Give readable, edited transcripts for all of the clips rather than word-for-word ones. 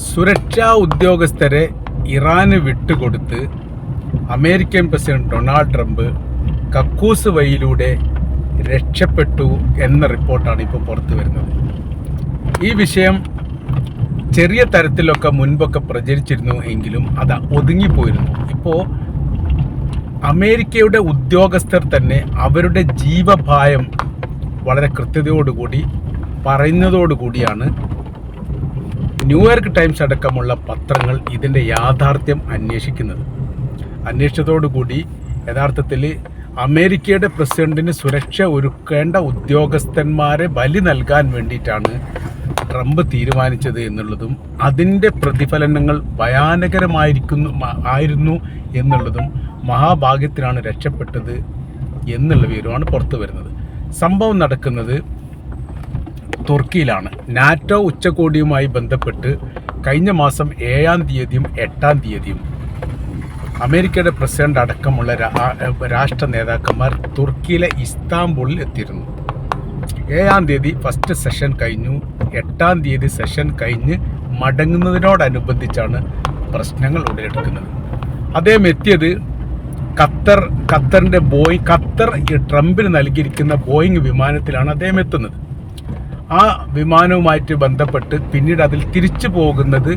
സുരക്ഷാ ഉദ്യോഗസ്ഥരെ ഇറാന് വിട്ടുകൊടുത്ത് American president Donald Trump കക്കൂസ് വഴിയിലൂടെ രക്ഷപ്പെട്ടു എന്ന റിപ്പോർട്ടാണ് ഇപ്പോൾ പുറത്തു വരുന്നത്. ഈ വിഷയം ചെറിയ തരത്തിലൊക്കെ മുൻപൊക്കെ പ്രചരിച്ചിരുന്നു എങ്കിലും അത് ഒതുങ്ങിപ്പോയിരുന്നു. ഇപ്പോൾ അമേരിക്കയുടെ ഉദ്യോഗസ്ഥർ തന്നെ അവരുടെ ജീവഭയം വളരെ കൃത്യതയോടുകൂടി പറയുന്നതോടുകൂടിയാണ് ന്യൂയോർക്ക് ടൈംസ് അടക്കമുള്ള പത്രങ്ങൾ ഇതിൻ്റെ യാഥാർത്ഥ്യം അന്വേഷിച്ചതോടുകൂടി യഥാർത്ഥത്തിൽ അമേരിക്കയുടെ പ്രസിഡന്റിന് സുരക്ഷ ഒരുക്കേണ്ട ഉദ്യോഗസ്ഥന്മാരെ ബലി നൽകാൻ വേണ്ടിയിട്ടാണ് ട്രംപ് തീരുമാനിച്ചത് എന്നുള്ളതും അതിൻ്റെ പ്രതിഫലനങ്ങൾ ഭയാനകരമായിരുന്നു എന്നുള്ളതും മഹാഭാഗ്യത്തിനാണ് രക്ഷപ്പെട്ടത് എന്നുള്ള വിവരമാണ് പുറത്തു വരുന്നത്. സംഭവം നടക്കുന്നത് തുർക്കിയിലാണ്. നാറ്റോ ഉച്ചകോടിയുമായി ബന്ധപ്പെട്ട് കഴിഞ്ഞ മാസം 7-ാം തീയതിയും 8-ാം തീയതിയും അമേരിക്കയുടെ പ്രസിഡന്റ് അടക്കമുള്ള രാഷ്ട്ര നേതാക്കന്മാർ തുർക്കിയിലെ ഇസ്താംബുളിൽ എത്തിയിരുന്നു. 7-ാം തീയതി ഫസ്റ്റ് സെഷൻ കഴിഞ്ഞു. 8-ാം തീയതി സെഷൻ കഴിഞ്ഞ് മടങ്ങുന്നതിനോടനുബന്ധിച്ചാണ് പ്രശ്നങ്ങൾ ഉടലെടുക്കുന്നത്. അദ്ദേഹം എത്തിയത് ഖത്തറിൻ്റെ ഖത്തർ ട്രംപിന് നൽകിയിരിക്കുന്ന ബോയിങ് വിമാനത്തിലാണ് അദ്ദേഹം എത്തുന്നത്. ആ വിമാനവുമായിട്ട് ബന്ധപ്പെട്ട് പിന്നീട് അതിൽ തിരിച്ചു പോകുന്നത്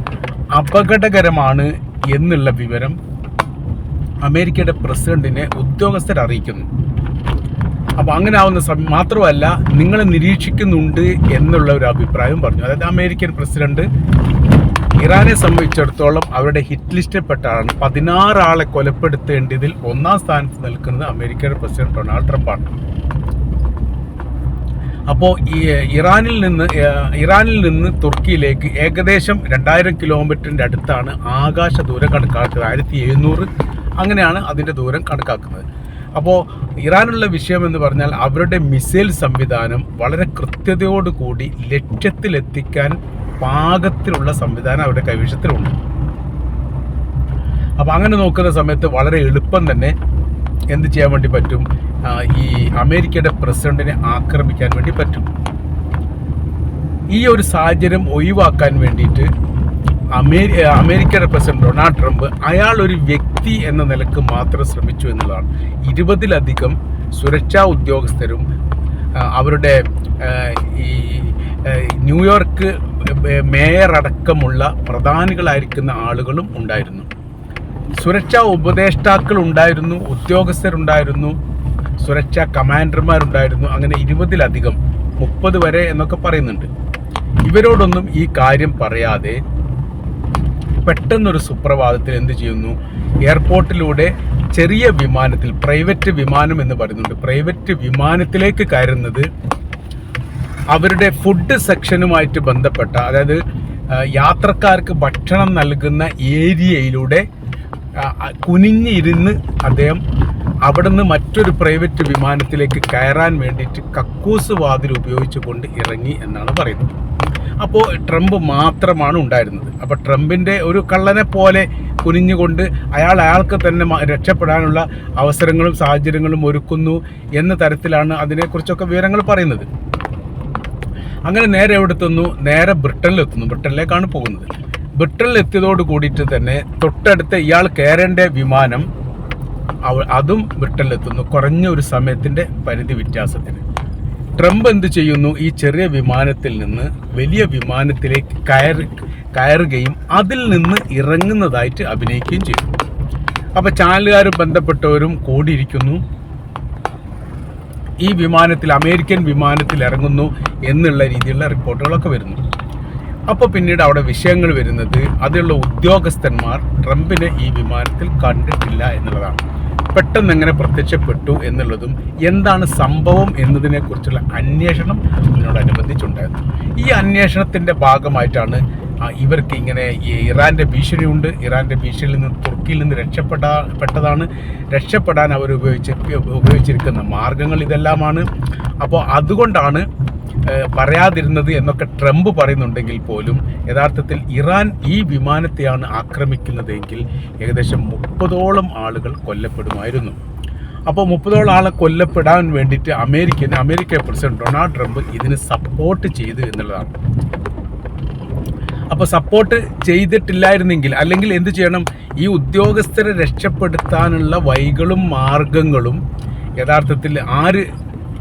അപകടകരമാണ് എന്നുള്ള വിവരം അമേരിക്കയുടെ പ്രസിഡന്റിനെ ഉദ്യോഗസ്ഥർ അറിയിക്കുന്നു. അപ്പോൾ അങ്ങനെ ആവുന്ന മാത്രമല്ല നിങ്ങളെ നിരീക്ഷിക്കുന്നുണ്ട് എന്നുള്ള ഒരു അഭിപ്രായം പറഞ്ഞു. അതായത് അമേരിക്കൻ പ്രസിഡന്റ് ഇറാനെ സംബന്ധിച്ചിടത്തോളം അവരുടെ ഹിറ്റ് ലിസ്റ്റിൽപ്പെട്ടാണ് 16 ആളെ കൊലപ്പെടുത്തേണ്ടതിൽ 1-ാം സ്ഥാനത്ത് നിൽക്കുന്നത് അമേരിക്കയുടെ പ്രസിഡന്റ് ഡൊണാൾഡ് ട്രംപാണ്. അപ്പോൾ ഈ ഇറാനിൽ നിന്ന് തുർക്കിയിലേക്ക് ഏകദേശം 2000 കിലോമീറ്ററിൻ്റെ അടുത്താണ് ആകാശ ദൂരം കണക്കാക്കുന്നത്. 1700 അങ്ങനെയാണ് അതിൻ്റെ ദൂരം കണക്കാക്കുന്നത്. അപ്പോൾ ഇറാനുള്ള വിഷയം എന്ന് പറഞ്ഞാൽ അവരുടെ മിസൈൽ സംവിധാനം വളരെ കൃത്യതയോടുകൂടി ലക്ഷ്യത്തിലെത്തിക്കാൻ പാകത്തിലുള്ള സംവിധാനം അവരുടെ കൈവശത്തിലുണ്ട്. അപ്പോൾ അങ്ങനെ നോക്കുന്ന സമയത്ത് വളരെ എളുപ്പം തന്നെ എന്ത് ചെയ്യാൻ വേണ്ടി പറ്റും? ഈ അമേരിക്കയുടെ പ്രസിഡന്റിനെ ആക്രമിക്കാൻ വേണ്ടി പറ്റും. ഈ ഒരു സാഹചര്യം ഒഴിവാക്കാൻ വേണ്ടിയിട്ട് അമേരിക്കയുടെ പ്രസിഡന്റ് ഡൊണാൾഡ് ട്രംപ് അയാൾ ഒരു വ്യക്തി എന്ന നിലക്ക് മാത്രം ശ്രമിച്ചു എന്നുള്ളതാണ്. 20-ലധികം സുരക്ഷാ ഉദ്യോഗസ്ഥരും അവരുടെ ഈ ന്യൂയോർക്ക് മേയർ അടക്കമുള്ള പ്രധാനികളായിരിക്കുന്ന ആളുകളും ഉണ്ടായിരുന്നു. സുരക്ഷാ ഉപദേഷ്ടാക്കൾ ഉണ്ടായിരുന്നു, ഉദ്യോഗസ്ഥരുണ്ടായിരുന്നു, സുരക്ഷാ കമാൻഡർമാരുണ്ടായിരുന്നു. അങ്ങനെ 20-ലധികം 30 വരെ എന്നൊക്കെ പറയുന്നുണ്ട്. ഇവരോടൊന്നും ഈ കാര്യം പറയാതെ പെട്ടെന്നൊരു സുപ്രഭാതത്തിൽ എന്ത് ചെയ്യുന്നു? എയർപോർട്ടിലൂടെ ചെറിയ വിമാനത്തിൽ, പ്രൈവറ്റ് വിമാനം എന്ന് പറയുന്നുണ്ട്, പ്രൈവറ്റ് വിമാനത്തിലേക്ക് കയറുന്നത് അവരുടെ ഫുഡ് സെക്ഷനുമായിട്ട് ബന്ധപ്പെട്ട, അതായത് യാത്രക്കാർക്ക് ഭക്ഷണം നൽകുന്ന ഏരിയയിലൂടെ കുനിഞ്ഞിരുന്ന് അദ്ദേഹം അവിടുന്ന് മറ്റൊരു പ്രൈവറ്റ് വിമാനത്തിലേക്ക് കയറാൻ വേണ്ടിയിട്ട് കക്കൂസ് വാതിൽ ഉപയോഗിച്ചുകൊണ്ട് ഇറങ്ങി എന്നാണ് പറയുന്നത്. അപ്പോൾ ട്രംപ് മാത്രമാണ് ഉണ്ടായിരുന്നത്. അപ്പോൾ ട്രംപിൻ്റെ ഒരു കള്ളനെ പോലെ കുനിഞ്ഞുകൊണ്ട് അയാൾക്ക് തന്നെ രക്ഷപ്പെടാനുള്ള അവസരങ്ങളും സാഹചര്യങ്ങളും ഒരുക്കുന്നു എന്ന തരത്തിലാണ് അതിനെക്കുറിച്ചൊക്കെ വിവരങ്ങൾ പറയുന്നത്. അങ്ങനെ നേരെ എവിടെത്തുന്നു? നേരെ ബ്രിട്ടനിലേക്കാണ് പോകുന്നത്. ബ്രിട്ടനിൽ എത്തിയതോട് കൂടിയിട്ട് തന്നെ തൊട്ടടുത്ത ഇയാൾ കയറേണ്ട വിമാനം അതും ബ്രിട്ടനിലെത്തുന്നു, കുറഞ്ഞ ഒരു സമയത്തിൻ്റെ പരിധി വ്യത്യാസത്തിന്. ട്രംപ് എന്ത് ചെയ്യുന്നു? ഈ ചെറിയ വിമാനത്തിൽ നിന്ന് വലിയ വിമാനത്തിലേക്ക് കയറുകയും അതിൽ നിന്ന് ഇറങ്ങുന്നതായിട്ട് അഭിനയിക്കുകയും ചെയ്തു. അപ്പോൾ ചാനലുകാരും ബന്ധപ്പെട്ടവരും കൂടിയിരിക്കുന്നു. ഈ വിമാനത്തിൽ, അമേരിക്കൻ വിമാനത്തിൽ ഇറങ്ങുന്നു എന്നുള്ള രീതിയിലുള്ള റിപ്പോർട്ടുകളൊക്കെ വരുന്നു. അപ്പോൾ പിന്നീട് അവിടെ വിഷയങ്ങൾ വരുന്നത് അതിലുള്ള ഉദ്യോഗസ്ഥന്മാർ ട്രംപിനെ ഈ വിമാനത്തിൽ കണ്ടിട്ടില്ല എന്നുള്ളതാണ്. പെട്ടെന്ന് എങ്ങനെ പ്രത്യക്ഷപ്പെട്ടു എന്നുള്ളതും എന്താണ് സംഭവം എന്നതിനെക്കുറിച്ചുള്ള അന്വേഷണം ഇതിനോടനുബന്ധിച്ചുണ്ടായിരുന്നു. ഈ അന്വേഷണത്തിൻ്റെ ഭാഗമായിട്ടാണ് ഇവർക്ക് ഇങ്ങനെ ഇറാൻ്റെ ഭീഷണിയുണ്ട്, ഇറാൻ്റെ ഭീഷണിയിൽ നിന്ന് തുർക്കിയിൽ നിന്ന് രക്ഷപ്പെടാൻ അവർ ഉപയോഗിച്ചിരിക്കുന്ന മാർഗങ്ങൾ ഇതെല്ലാമാണ്. അപ്പോൾ അതുകൊണ്ടാണ് പറയാതിരുന്നത് എന്നൊക്കെ ട്രംപ് പറയുന്നുണ്ടെങ്കിൽ പോലും യഥാർത്ഥത്തിൽ ഇറാൻ ഈ വിമാനത്തെയാണ് ആക്രമിക്കുന്നതെങ്കിൽ ഏകദേശം 30ഓളം ആളുകൾ കൊല്ലപ്പെടുമായിരുന്നു. അപ്പോൾ 30ഓളം ആളെ കൊല്ലപ്പെടാൻ വേണ്ടിയിട്ട് അമേരിക്ക പ്രസിഡന്റ് ഡൊണാൾഡ് ട്രംപ് ഇതിന് സപ്പോർട്ട് ചെയ്തു എന്നുള്ളതാണ്. അപ്പോൾ അപ്പോൾ സപ്പോർട്ട് ചെയ്തിട്ടില്ലായിരുന്നെങ്കിൽ, അല്ലെങ്കിൽ എന്ത് ചെയ്യണം, ഈ ഉദ്യോഗസ്ഥരെ രക്ഷപ്പെടുത്താനുള്ള വഴികളും മാർഗങ്ങളും യഥാർത്ഥത്തിൽ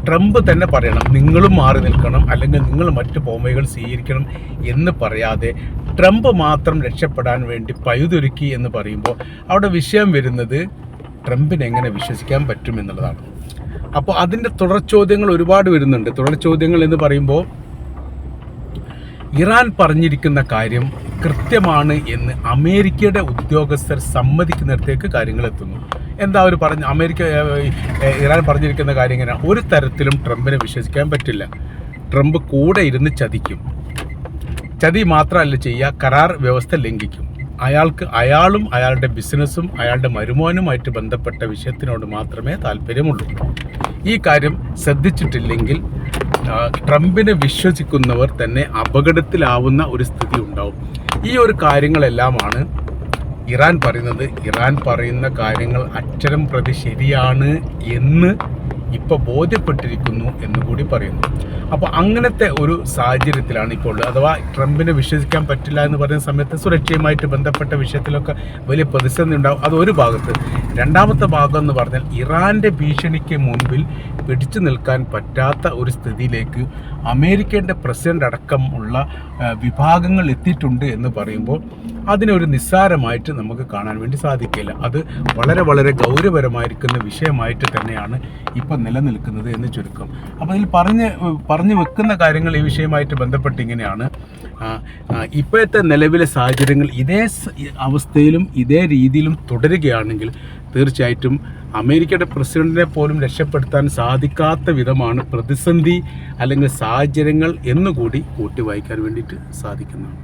ട്രംപ് തന്നെ പറയണം, നിങ്ങളും മാറി നിൽക്കണം, അല്ലെങ്കിൽ നിങ്ങൾ മറ്റ് പോംവഴികൾ സ്വീകരിക്കണം എന്ന് പറയാതെ ട്രംപ് മാത്രം രക്ഷപ്പെടാൻ വേണ്ടി പഴുതൊരുക്കി എന്ന് പറയുമ്പോൾ അവിടെ വിഷയം വരുന്നത് ട്രംപിനെ എങ്ങനെ വിശ്വസിക്കാൻ പറ്റും എന്നുള്ളതാണ്. അപ്പോൾ അതിൻ്റെ തുടർ ചോദ്യങ്ങൾ ഒരുപാട് വരുന്നുണ്ട്. തുടർ ചോദ്യങ്ങൾ എന്ന് പറയുമ്പോൾ ഇറാൻ പറഞ്ഞിരിക്കുന്ന കാര്യം കൃത്യമാണ് എന്ന് അമേരിക്കയുടെ ഉദ്യോഗസ്ഥർ സമ്മതിക്കുന്നിടത്തേക്ക് കാര്യങ്ങൾ എത്തുന്നു. എന്താ അവർ ഇറാൻ പറഞ്ഞിരിക്കുന്ന കാര്യം ഇങ്ങനെ, ഒരു തരത്തിലും ട്രംപിനെ വിശ്വസിക്കാൻ പറ്റില്ല. ട്രംപ് കൂടെ ഇരുന്ന് ചതിക്കും. ചതി മാത്രമല്ല ചെയ്യുക, കരാർ വ്യവസ്ഥ ലംഘിക്കും. അയാളും അയാളുടെ ബിസിനസ്സും അയാളുടെ മരുമോനുമായിട്ട് ബന്ധപ്പെട്ട വിഷയത്തിനോട് മാത്രമേ താല്പര്യമുള്ളൂ. ഈ കാര്യം ശ്രദ്ധിച്ചിട്ടില്ലെങ്കിൽ ട്രംപിനെ വിശ്വസിക്കുന്നവർ തന്നെ അപകടത്തിലാവുന്ന ഒരു സ്ഥിതി ഉണ്ടാവും. ഈ ഒരു കാര്യങ്ങളെല്ലാമാണ് ഇറാൻ പറയുന്നത്. ഇറാൻ പറയുന്ന കാര്യങ്ങൾ അക്ഷരം പ്രതി ശരിയാണ് എന്ന് ഇപ്പോൾ ബോധ്യപ്പെട്ടിരിക്കുന്നു എന്നുകൂടി പറയുന്നു. അപ്പോൾ അങ്ങനത്തെ ഒരു സാഹചര്യത്തിലാണ് ഇപ്പോൾ ഉള്ളത്. അഥവാ ട്രംപിനെ വിശ്വസിക്കാൻ പറ്റില്ല എന്ന് പറയുന്ന സമയത്ത് സുരക്ഷയുമായിട്ട് ബന്ധപ്പെട്ട വിഷയത്തിലൊക്കെ വലിയ പ്രതിസന്ധി ഉണ്ടാകും. അതൊരു ഭാഗത്ത്. രണ്ടാമത്തെ ഭാഗം എന്ന് പറഞ്ഞാൽ ഇറാൻ്റെ ഭീഷണിക്ക് മുൻപിൽ പിടിച്ചു നിൽക്കാൻ പറ്റാത്ത ഒരു സ്ഥിതിയിലേക്ക് അമേരിക്കയുടെ പ്രസിഡന്റ് അടക്കം ഉള്ള വിഭാഗങ്ങൾ എത്തിയിട്ടുണ്ട് എന്ന് പറയുമ്പോൾ അതിനൊരു നിസ്സാരമായിട്ട് നമുക്ക് കാണാൻ വേണ്ടി സാധിക്കില്ല. അത് വളരെ വളരെ ഗൗരവപരമായിരിക്കുന്ന വിഷയമായിട്ട് തന്നെയാണ് ഇപ്പം നിലനിൽക്കുന്നത് എന്ന് ചുരുക്കം. അപ്പോൾ ഇതിൽ പറഞ്ഞു വെക്കുന്ന കാര്യങ്ങൾ ഈ വിഷയമായിട്ട് ബന്ധപ്പെട്ട് ഇങ്ങനെയാണ്. ഇപ്പോഴത്തെ നിലവിലെ സാഹചര്യങ്ങൾ ഇതേ അവസ്ഥയിലും ഇതേ രീതിയിലും തുടരുകയാണെങ്കിൽ തീർച്ചയായിട്ടും അമേരിക്കയുടെ പ്രസിഡന്റിനെ പോലും രക്ഷപ്പെടുത്താൻ സാധിക്കാത്ത വിധമാണ് പ്രതിസന്ധി അല്ലെങ്കിൽ സാഹചര്യങ്ങൾ എന്നുകൂടി കൂട്ടി വായിക്കാൻ വേണ്ടിയിട്ട് സാധിക്കുന്നതാണ്.